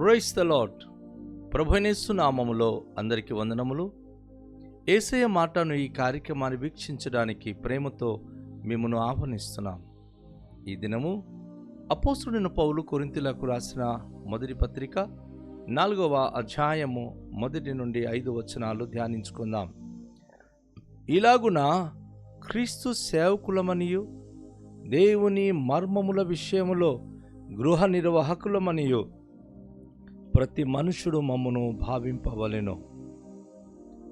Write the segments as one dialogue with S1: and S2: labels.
S1: Praise the lord. ప్రభువైన నామములో అందరికీ వందనములు. యేసయ్య మాటను ఈ కార్యక్రమాన్ని వీక్షించడానికి ప్రేమతో మిమ్మను ఆహ్వానిస్తున్నాం. ఈ దినము అపోస్తలుడైన పౌలు కొరింథీయులకు రాసిన మొదటి పత్రిక 4వ అధ్యాయము 1 నుండి 5 వచనాలు ధ్యానించుకుందాం. ఇలాగున క్రీస్తు సేవకులమనియు దేవుని మర్మముల విషయములో గృహ నిర్వాహకులమనియు ప్రతి మనుషుడు మమ్మను భావింపవలెను.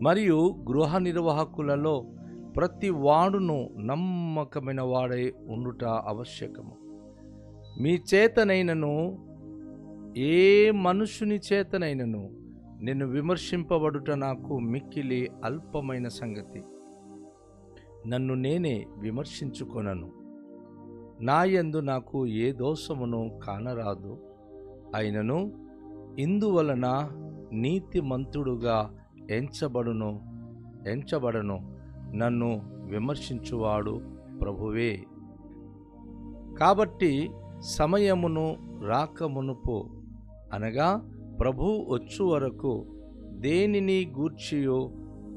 S1: మరియు గృహ నిర్వాహకులలో ప్రతి వాడును నమ్మకమైన వాడై ఉండుట ఆవశ్యకము. మీ చేతనైనను ఏ మనుషుని చేతనైనను నిన్ను విమర్శింపబడుట నాకు మిక్కిలి అల్పమైన సంగతి. నన్ను నేనే విమర్శించుకొనను. నా యందు నాకు ఏ దోషమును కానరాదు. అయినను ఇందువలన నీతిమంతుడుగా ఎంచబడను నన్ను విమర్శించువాడు ప్రభువే. కాబట్టి సమయమును రాకమునుపు అనగా ప్రభు వచ్చు వరకు దేనిని గూర్చియో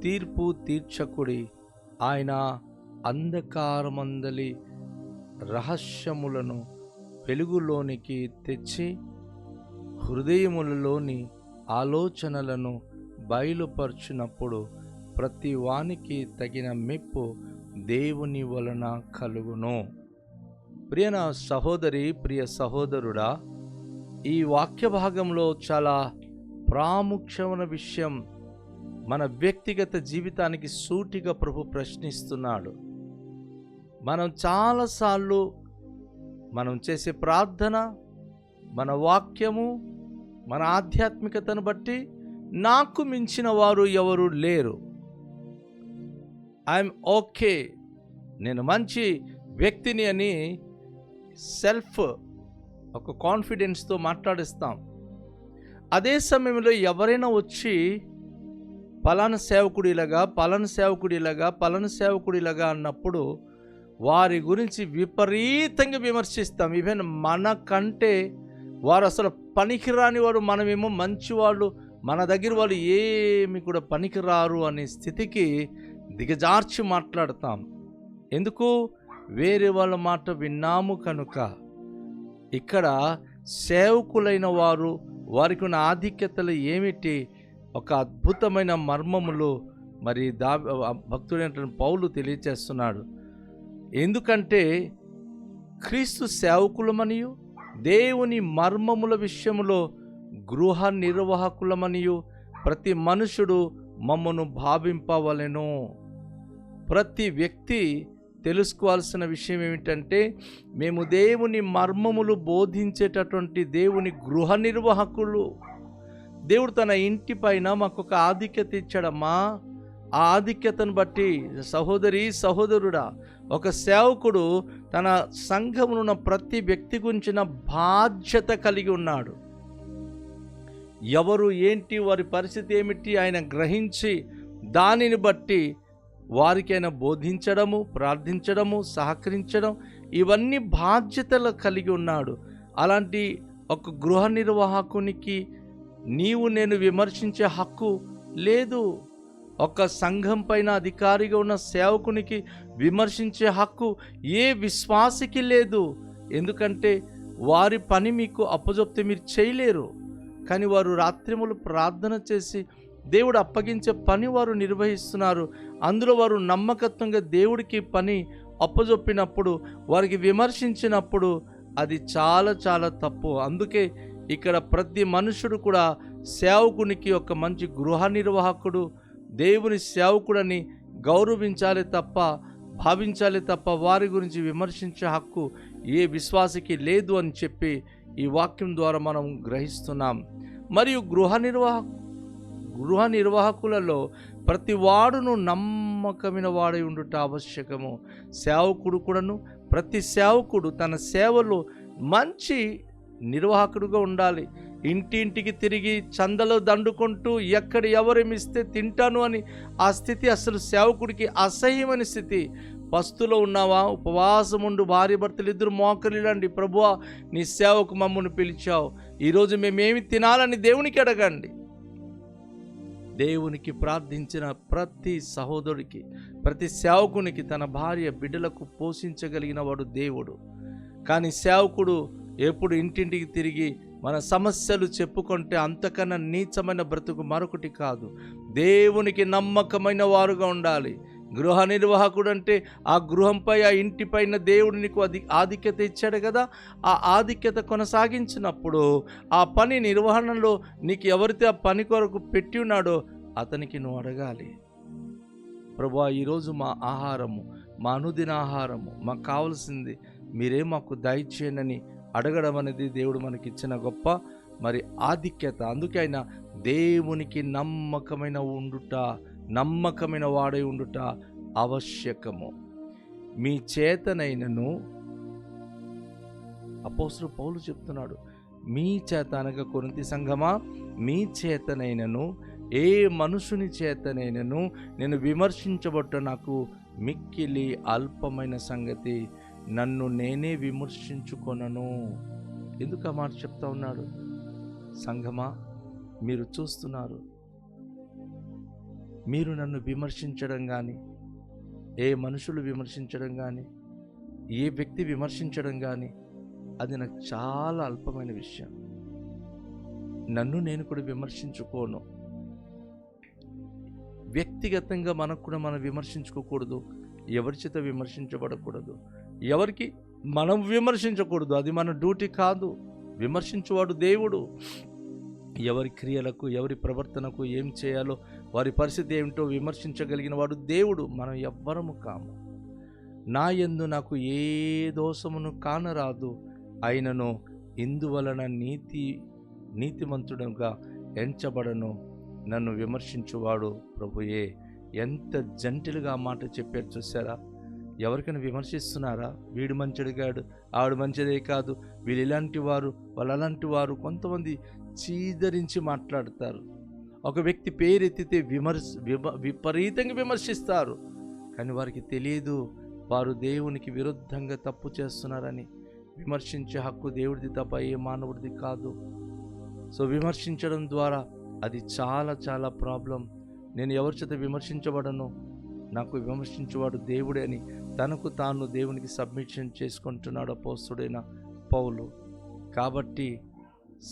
S1: తీర్పు తీర్చకుడి. ఆయన అంధకారమందలి రహస్యములను వెలుగులోనికి తెచ్చి హృదయములలోని ఆలోచనలను బయలుపరచునప్పుడు ప్రతి వానికి తగిన మెప్పు దేవుని వలన కలుగును. ప్రియ సహోదరి, ప్రియ సహోదరుడా, ఈ వాక్య భాగంలో చాలా ప్రాముఖ్యమైన విషయం మన వ్యక్తిగత జీవితానికి సూటిగా ప్రభు ప్రశ్నిస్తున్నాడు. మనం చాలాసార్లు మనం చేసే ప్రార్థన, మన వాక్యము, మన ఆధ్యాత్మికతను బట్టి నాకు మించిన వారు ఎవరు లేరు, ఐఎమ్ ఓకే, నేను మంచి వ్యక్తిని అని సెల్ఫ్ ఒక కాన్ఫిడెన్స్తో మాట్లాడిస్తాం. అదే సమయంలో ఎవరైనా వచ్చి పలానా సేవకుడిలాగా అన్నప్పుడు వారి గురించి విపరీతంగా విమర్శిస్తాం. ఈవెన్ మనకంటే వారు అసలు పనికిరాని వారు, మనమేమో మంచివాళ్ళు, మన దగ్గర వాళ్ళు ఏమి కూడా పనికిరారు అనే స్థితికి దిగజార్చి మాట్లాడతాం. ఎందుకు? వేరే వాళ్ళ మాట విన్నాము కనుక. ఇక్కడ సేవకులైన వారికి ఉన్న ఆధిక్యతలు ఏమిటి? ఒక అద్భుతమైన మర్మములు మరి భక్తుడైన పౌలు తెలియచేస్తున్నాడు. ఎందుకంటే క్రీస్తు సేవకులమనియు దేవుని మర్మముల విషయములో గృహ నిర్వాహకులమనియు ప్రతి మనుషుడు మమ్మను భావింపవలెను. ప్రతి వ్యక్తి తెలుసుకోవాల్సిన విషయం ఏమిటంటే, మేము దేవుని మర్మములు బోధించేటటువంటి దేవుని గృహ నిర్వాహకులు. దేవుడు తన ఇంటి పైన మాకు ఒక ఆధిక్యత ఇచ్చాడమ్మా. ఆ ఆధిక్యతను బట్టి సహోదరి, సహోదరుడా, ఒక సేవకుడు తన సంఘమునున్న ప్రతి వ్యక్తి గురించిన బాధ్యత కలిగి ఉన్నాడు. ఎవరు ఏంటి, వారి పరిస్థితి ఏమిటి ఆయన గ్రహించి దానిని బట్టి వారికైనా బోధించడము, ప్రార్థించడము, సహకరించడం, ఇవన్నీ బాధ్యతలు కలిగి ఉన్నాడు. అలాంటి ఒక గృహ నిర్వాహకునికి నీవు నేను విమర్శించే హక్కు లేదు. ఒక సంఘం పైన అధికారిగా ఉన్న సేవకునికి విమర్శించే హక్కు ఏ విశ్వాసికి లేదు. ఎందుకంటే వారి పని మీకు అప్పజొప్తే మీరు చేయలేరు. కానీ వారు రాత్రిములు ప్రార్థన చేసి దేవుడు అప్పగించే పని వారు నిర్వహిస్తున్నారు. అందులో వారు నమ్మకత్వంగా దేవుడికి పని అప్పజొప్పినప్పుడు, వారికి విమర్శించినప్పుడు అది చాలా చాలా తప్పు. అందుకే ఇక్కడ ప్రతి మనుషుడు కూడా సేవకునికి ఒక మంచి గృహ నిర్వాహకుడు, దేవుని సేవకుడని భావించాలి తప్ప వారి గురించి విమర్శించే హక్కు ఏ విశ్వాసికి లేదు అని చెప్పి ఈ వాక్యం ద్వారా మనం గ్రహిస్తున్నాం. మరియు గృహ నిర్వాహకులలో ప్రతి వాడును నమ్మకమైన వాడై ఉండుట ఆవశ్యకము. ప్రతి సేవకుడు తన సేవలో మంచి నిర్వాహకుడుగా ఉండాలి. ఇంటింటికి తిరిగి చందలో దండుకుంటూ ఎక్కడ ఎవరేమిస్తే తింటాను అని ఆ స్థితి అసలు సేవకుడికి అసహ్యమైన స్థితి. పస్తులో ఉన్నావా? ఉపవాసం ఉండు. భార్య భర్తలు ఇద్దరు మోకరిల్లండి. ప్రభువా, నీ సేవకు మమ్మల్ని పిలిచావు, ఈరోజు మేమేమి తినాలని దేవునికి అడగండి. దేవునికి ప్రార్థించిన ప్రతి సహోదరుడికి, ప్రతి సేవకునికి తన భార్య బిడ్డలకు పోషించగలిగిన వాడు దేవుడు. కానీ సేవకుడు ఎప్పుడు ఇంటింటికి తిరిగి మన సమస్యలు చెప్పుకుంటే అంతకన్నా నీచమైన బ్రతుకు మరొకటి కాదు. దేవునికి నమ్మకమైన వారుగా ఉండాలి. గృహ నిర్వాహకుడు అంటే ఆ గృహంపై, ఆ ఇంటిపైన దేవుడు నీకు ఆధిక్యత ఇచ్చాడు కదా. ఆ ఆధిక్యత కొనసాగించినప్పుడు ఆ పని నిర్వహణలో నీకు ఎవరైతే ఆ పని కొరకు పెట్టి ఉన్నాడో అతనికి నువ్వు అడగాలి, ప్రభువా, ఈరోజు మా ఆహారము, మా అనుదిన ఆహారము మాకు కావాల్సింది మీరే మాకు దయచేయనని అడగడం అనేది దేవుడు మనకిచ్చిన గొప్ప ఆధిక్యత. అందుకే ఆయన దేవునికి నమ్మకమైన వాడై ఉండుట ఆవశ్యకము. మీ చేతనైనను, అపోస్తలుడు పౌలు చెప్తున్నాడు, మీ చేత అనగా కొరింథీ సంఘమా, మీ చేతనైనను ఏ మనుషుని చేతనైనను నేను విమర్శించబట్ట నాకు మిక్కిలి అల్పమైన సంగతి, నన్ను నేనే విమర్శించుకొనను. ఎందుకు ఆ మాట చెప్తా ఉన్నాడు? సంఘమా, మీరు చూస్తున్నారు, మీరు నన్ను విమర్శించడం కానీ, ఏ మనుషులు విమర్శించడం కానీ, ఏ వ్యక్తి విమర్శించడం కానీ అది నాకు చాలా అల్పమైన విషయం. నన్ను నేను కూడా విమర్శించుకోను. వ్యక్తిగతంగా మనకు కూడా మనం విమర్శించుకోకూడదు, ఎవరి చేత విమర్శించబడకూడదు, ఎవరికి మనం విమర్శించకూడదు. అది మన డ్యూటీ కాదు. విమర్శించువాడు దేవుడు. ఎవరి క్రియలకు, ఎవరి ప్రవర్తనకు ఏం చేయాలో, వారి పరిస్థితి ఏమిటో విమర్శించగలిగిన వాడు దేవుడు. మనం ఎవ్వరము కాము. నా యందు నాకు ఏ దోషమును కానరాదు, అయినను ఇందువలన నీతిమంతుడుగా ఎంచబడను, నన్ను విమర్శించువాడు ప్రభుయే. ఎంత జంటిలుగా ఆ మాట చెప్పారు చూసారా? ఎవరికైనా విమర్శిస్తున్నారా? వీడు మంచిడిగాడు, ఆవిడ మంచిదే కాదు, వీళ్ళు ఇలాంటి వారు, వాళ్ళు అలాంటి వారు. కొంతమంది చీదరించి మాట్లాడతారు. ఒక వ్యక్తి పేరెత్తితే విపరీతంగా విమర్శిస్తారు. కానీ వారికి తెలియదు వారు దేవునికి విరుద్ధంగా తప్పు చేస్తున్నారని. విమర్శించే హక్కు దేవుడిది తప్ప ఏ మానవుడిది కాదు. సో విమర్శించడం ద్వారా అది చాలా చాలా ప్రాబ్లం. నేను ఎవరి చేత విమర్శించబడను, నాకు విమర్శించేవాడు దేవుడే అని తనకు తాను దేవునికి సబ్మిషన్ చేసుకుంటున్నాడు అపోస్తలుడైన పౌలు. కాబట్టి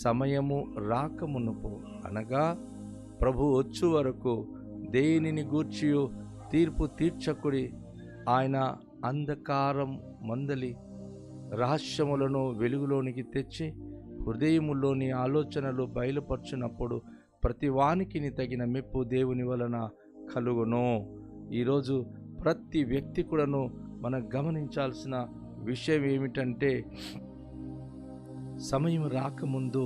S1: సమయము రాకమునుపు, అనగా ప్రభు వచ్చు వరకు దేనిని గూర్చియో తీర్పు తీర్చకుడి. ఆయన అంధకారం మందలి రహస్యములను వెలుగులోనికి తెచ్చి హృదయములోని ఆలోచనలు బయలుపరచునప్పుడు ప్రతి వానికి తగిన మెప్పు దేవుని వలన కలుగును. ఈరోజు ప్రతి వ్యక్తి కూడాను మనం గమనించాల్సిన విషయం ఏమిటంటే, సమయం రాకముందు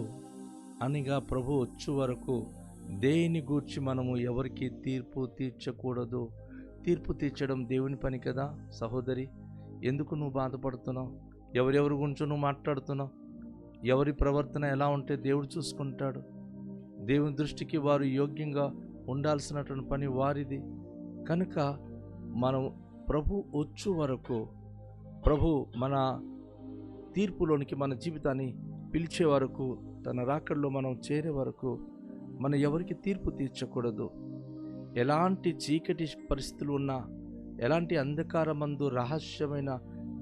S1: అనగా ప్రభు వచ్చు వరకు దేని గూర్చి మనము ఎవరికి తీర్పు తీర్చకూడదు. తీర్పు తీర్చడం దేవుని పని కదా. సహోదరి, ఎందుకు నువ్వు బాధపడుతున్నావు? ఎవరెవరి గురించి నువ్వు మాట్లాడుతున్నావు? ఎవరి ప్రవర్తన ఎలా ఉంటే దేవుడు చూసుకుంటాడు. దేవుని దృష్టికి వారు యోగ్యంగా ఉండాల్సినటువంటి పని వారిది. కనుక మనం ప్రభు వచ్చు వరకు, ప్రభు మన తీర్పులోనికి మన జీవితాన్ని పిలిచే వరకు, తన రాకడలో మనం చేరే వరకు మనం ఎవరికి తీర్పు తీర్చకూడదు. ఎలాంటి చీకటి పరిస్థితులు ఉన్నా, ఎలాంటి అంధకారమందు రహస్యమైన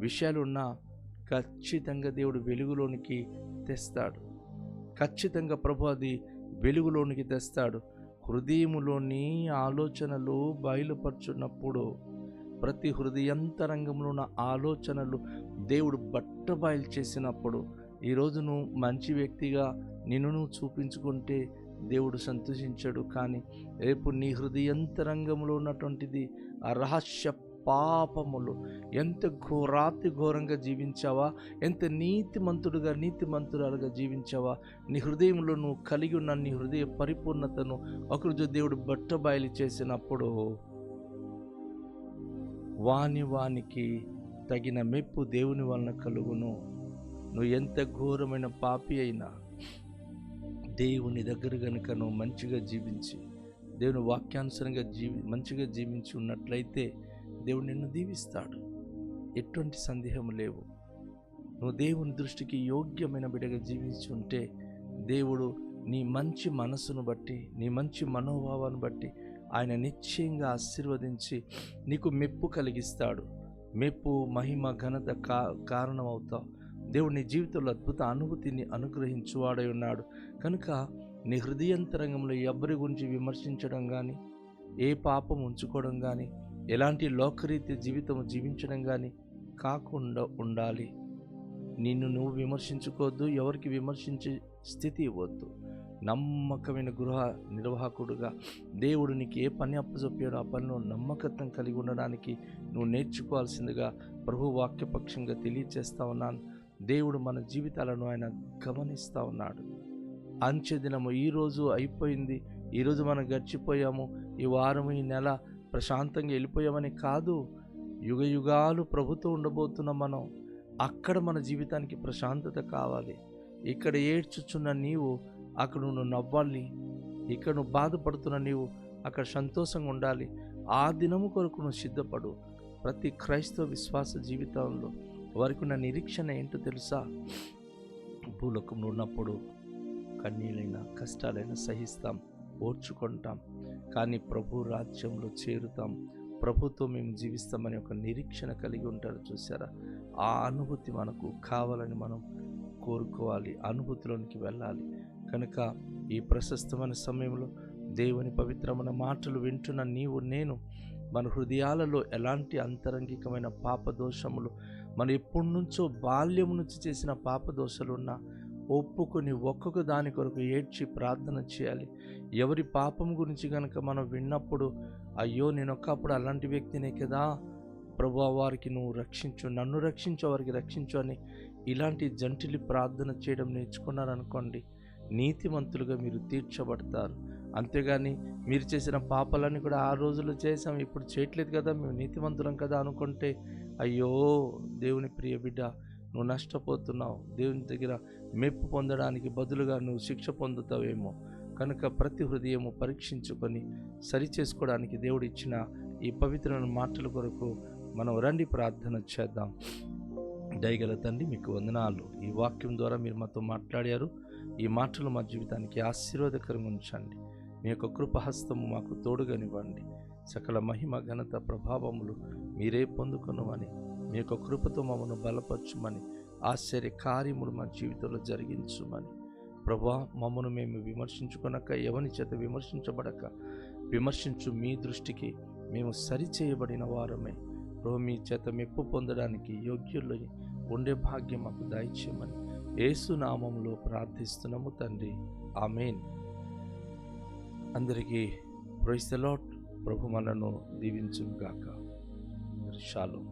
S1: విషయాలు ఉన్నా ఖచ్చితంగా దేవుడు వెలుగులోనికి తెస్తాడు. ఖచ్చితంగా ప్రభు అది వెలుగులోనికి తెస్తాడు. హృదయములోని ఆలోచనలు బయలుపరచున్నప్పుడు, ప్రతి హృదయంతరంగంలో ఉన్న ఆలోచనలు దేవుడు బట్టబయలు చేసినప్పుడు, ఈరోజు నువ్వు మంచి వ్యక్తిగా నిన్ను నువ్వు చూపించుకుంటే దేవుడు సంతోషించాడు. కానీ రేపు నీ హృదయంతరంగంలో ఉన్నటువంటిది ఆ రహస్య పాపములు, ఎంత ఘోరంగా జీవించావా, ఎంత నీతిమంతురాలుగా జీవించావా, నీ హృదయంలో నువ్వు కలిగి ఉన్న నీ హృదయ పరిపూర్ణతను ఒకరోజు దేవుడు బట్టబయలు చేసినప్పుడు వానికి తగిన మెప్పు దేవుని వలన కలుగును. నువ్వు ఎంత ఘోరమైన పాపి అయినా దేవుని దగ్గర కనుక నువ్వు మంచిగా జీవించి, దేవుని వాక్యానుసారంగా మంచిగా జీవించి ఉన్నట్లయితే దేవుడు నిన్ను దీవిస్తాడు. ఎటువంటి సందేహం లేవు. నువ్వు దేవుని దృష్టికి యోగ్యమైన బిడ్డగా జీవించి ఉంటే దేవుడు నీ మంచి మనసును బట్టి, నీ మంచి మనోభావాన్ని బట్టి ఆయన నిశ్చయంగా ఆశీర్వదించి నీకు మెప్పు కలిగిస్తాడు. మెప్పు, మహిమ, ఘనత కారణమవుతావు. దేవుడు నీ జీవితంలో అద్భుత అనుభూతిని అనుగ్రహించువాడై ఉన్నాడు. కనుక నీ హృదయంతరంగంలో ఎవరి గురించి విమర్శించడం కానీ, ఏ పాపం ఉంచుకోవడం కానీ, ఎలాంటి లోకరీతి జీవితం జీవించడం కానీ కాకుండా ఉండాలి. నిన్ను నువ్వు విమర్శించుకోవద్దు, ఎవరికి విమర్శించే స్థితి ఇవ్వద్దు. నమ్మకమైన గృహ నిర్వాహకుడుగా దేవుడు నీకు ఏ పని అప్పచెప్పాడో ఆ పనిలో నమ్మకత్వం కలిగి ఉండడానికి నువ్వు నేర్చుకోవాల్సిందిగా ప్రభు వాక్యపక్షంగా తెలియచేస్తా ఉన్నాను. దేవుడు మన జీవితాలను ఆయన గమనిస్తూ ఉన్నాడు. అంచె దినము ఈరోజు అయిపోయింది, ఈరోజు మనం గడిచిపోయాము, ఈ వారము, ఈ నెల ప్రశాంతంగా వెళ్ళిపోయామని కాదు. యుగ యుగాలు ప్రభుతో ఉండబోతున్నాం మనం. అక్కడ మన జీవితానికి ప్రశాంతత కావాలి. ఇక్కడ ఏడ్చుచున్న నీవు అక్కడ నువ్వు నవ్వాలి. ఇక్కడ నువ్వు బాధపడుతున్న నీవు అక్కడ సంతోషంగా ఉండాలి. ఆ దినము కొరకు నువ్వు సిద్ధపడు. ప్రతి క్రైస్తవ విశ్వాస జీవితంలో వారికి ఉన్న నిరీక్షణ ఏంటో తెలుసా? భూలోకంలో ఉన్నప్పుడు కన్నీళ్ళైనా కష్టాలైనా సహిస్తాం, ఓర్చుకుంటాం, కానీ ప్రభు రాజ్యంలో చేరుతాం, ప్రభుతో మేము జీవిస్తామని ఒక నిరీక్షణ కలిగి ఉంటారు. చూసారా? ఆ అనుభూతి మనకు కావాలని మనం కోరుకోవాలి, అనుభూతిలోనికి వెళ్ళాలి. కనుక ఈ ప్రశస్తమైన సమయంలో దేవుని పవిత్రమైన మాటలు వింటున్న నీవు, నేను మన హృదయాలలో ఎలాంటి అంతరంగికమైన పాపదోషములు, మనం ఎప్పటి నుంచో బాల్యం నుంచి చేసిన పాపదోషాలున్నా ఒప్పుకొని ఒక్కొక్క దాని కొరకు ఏడ్చి ప్రార్థన చేయాలి. ఎవరి పాపం గురించి కనుక మనం విన్నప్పుడు, అయ్యో నేను ఒకప్పుడు అలాంటి వ్యక్తినే కదా ప్రభువా, వారికి నువ్వు రక్షించు, నన్ను రక్షించు, వారికి రక్షించు అని ఇలాంటి జంటిలి ప్రార్థన చేయడం నేర్చుకున్నారనుకోండి, నీతిమంతులుగా మీరు తీర్చబడతారు. అంతేగాని మీరు చేసిన పాపాలన్నీ కూడా ఆ రోజుల్లో చేసాం, ఇప్పుడు చేయట్లేదు కదా, మేము నీతిమంతులం కదా అనుకుంటే, అయ్యో దేవుని ప్రియ బిడ్డ, నువ్వు నష్టపోతున్నావు. దేవుని దగ్గర మెప్పు పొందడానికి బదులుగా నువ్వు శిక్ష పొందుతావేమో. కనుక ప్రతి హృదయము పరీక్షించుకొని సరి చేసుకోవడానికి దేవుడు ఇచ్చిన ఈ పవిత్రమైన మాటల కొరకు మనం రండి ప్రార్థన చేద్దాం. దయగల తండ్రి, మీకు వందనాలు. ఈ వాక్యం ద్వారా మీరు మాతో మాట్లాడారు. ఈ మాటలు మా జీవితానికి ఆశీర్వాదకరంగా ఉంచండి. మీ యొక్క కృపహస్తము మాకు తోడుగానివ్వండి. సకల మహిమ, ఘనత, ప్రభావములు మీరే పొందుకొనమని, మీ యొక్క కృపతో మమ్మల్ని బలపరచుమని, ఆశ్చర్య కార్యములు మా జీవితంలో జరిగించుమని. ప్రభువా, మమ్మను మేము విమర్శించుకొనక, ఎవని చేత విమర్శించబడక, విమర్శించు మీ దృష్టికి మేము సరిచేయబడిన వారమే. ప్రభు, మీ చేత మెప్పు పొందడానికి యోగ్యులు ఉండే భాగ్యం మాకు దయచేయమని యేసు నామములో ప్రార్థిస్తున్నాము తండ్రి, ఆమేన్. అందరికీ ప్రైజ్ ది లార్డ్. ప్రభు మనను దీవించుగాక. షాలోమ్.